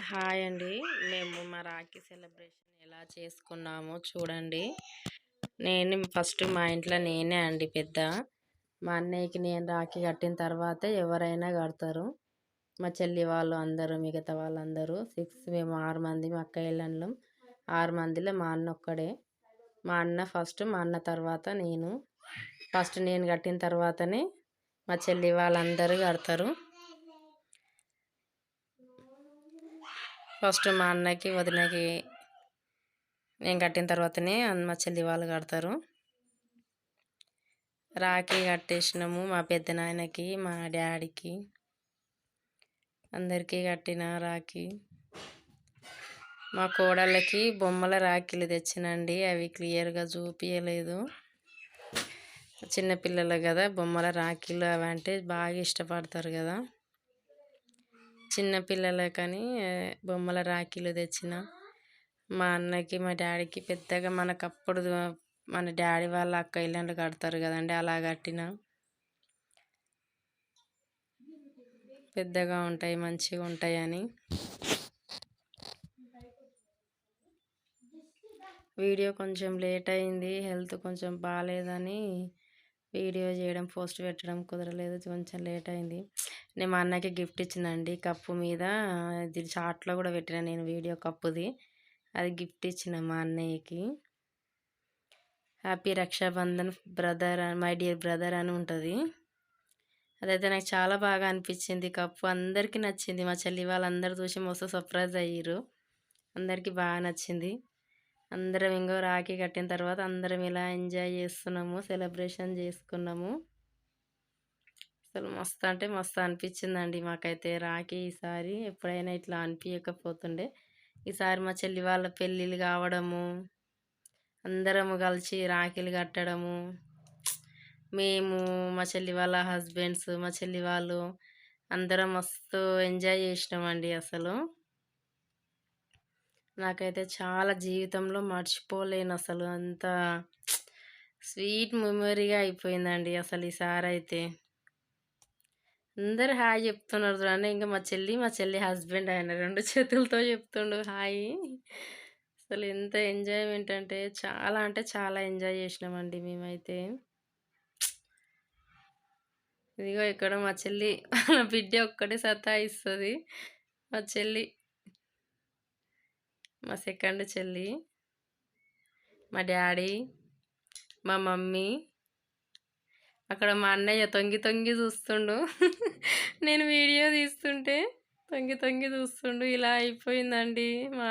Hi అండి. మేము మా రాఖీ సెలబ్రేషన్ ఎలా చేసుకున్నామో చూడండి. నేను ఫస్ట్ మా ఇంట్లో నేనే అండి పెద్ద. మా అన్నయ్యకి నేను రాఖీ కట్టిన తర్వాతే ఎవరైనా కడతారు. మా చెల్లి వాళ్ళు అందరూ, మిగతా వాళ్ళందరూ మేము 6 మంది, మా అక్క ఇళ్ళం 6 మందిలో మా అన్న ఒక్కడే. మా అన్న ఫస్ట్, మా అన్న తర్వాత నేను. ఫస్ట్ నేను కట్టిన తర్వాతనే మా చెల్లి వాళ్ళందరూ కడతారు. ఫస్ట్ మా అన్నకి, వదినకి నేను కట్టిన తర్వాతనే మా చెల్లి వాళ్ళు కడతారు. రాఖీ కట్టేసినాము మా పెద్దనాయనకి, మా డాడీకి, అందరికీ కట్టిన రాఖీ. మా కోడళ్ళకి బొమ్మల రాఖీలు తెచ్చినండి. అవి క్లియర్గా చూపించలేదు. చిన్నపిల్లలు కదా, బొమ్మల రాఖీలు అవి అంటే బాగా ఇష్టపడతారు కదా. చిన్నపిల్లలకని బొమ్మల రాఖీలు తెచ్చిన. మా అన్నకి, మా డాడీకి పెద్దగా మనకప్పుడు మన డాడీ వాళ్ళ అక్క ఇళ్ళండు కడతారు కదండి, అలా కట్టిన. పెద్దగా ఉంటాయి, మంచిగా ఉంటాయని. వీడియో కొంచెం లేట్ అయింది. హెల్త్ కొంచెం బాగాలేదని వీడియో చేయడం, పోస్ట్ పెట్టడం కుదరలేదు. కొంచెం లేట్ అయింది. నేను మా అన్నకి గిఫ్ట్ ఇచ్చిందండి. కప్పు మీద ఇది చాట్లో కూడా పెట్టిన నేను వీడియో, కప్పుది. అది గిఫ్ట్ ఇచ్చిన మా అన్నయ్యకి. Happy Rakshabandhan brother, my dear brother అని ఉంటుంది. అదైతే నాకు చాలా బాగా అనిపించింది. కప్పు అందరికీ నచ్చింది. మా చెల్లి వాళ్ళందరూ చూసి మస్తు సర్ప్రైజ్ అయ్యారు. అందరికీ బాగా నచ్చింది. అందరం ఇంకో రాఖీ కట్టిన తర్వాత అందరం ఇలా ఎంజాయ్ చేస్తున్నాము, సెలబ్రేషన్ చేసుకున్నాము. అసలు మస్తు అంటే మస్తు అనిపించిందండి మాకైతే రాఖీ. ఈసారి ఎప్పుడైనా ఇట్లా అనిపించకపోతుండే. ఈసారి మా చెల్లి వాళ్ళ పెళ్ళిళ్ళు కావడము, అందరము కలిసి రాఖీలు కట్టడము, మేము, మా చెల్లి వాళ్ళ హస్బెండ్స్, మా చెల్లి వాళ్ళు అందరం మస్తు ఎంజాయ్ చేసినామండి. అసలు నాకైతే చాలా జీవితంలో మర్చిపోలేను. అసలు అంత స్వీట్ మెమొరీగా అయిపోయిందండి అసలు ఈసారి అయితే. అందరు హాయ్ చెప్తున్నారు చూడండి. ఇంకా మా చెల్లి హస్బెండ్ ఆయన 2 చేతులతో చెప్తుండు హాయ్. అసలు ఎంత ఎంజాయ్మెంట్ అంటే చాలా ఎంజాయ్ చేసినామండి మేమైతే. ఇదిగో ఇక్కడ మా చెల్లి బిడ్డ ఒక్కటే సతాయిస్తుంది. మా చెల్లి, మా సెకండ్ చెల్లి, మా డాడీ, మా మమ్మీ. అక్కడ మా అన్నయ్య తొంగి తొంగి చూస్తుండు. నేను వీడియో తీస్తుంటే తొంగి తొంగి చూస్తుండు. ఇలా అయిపోయిందండి మా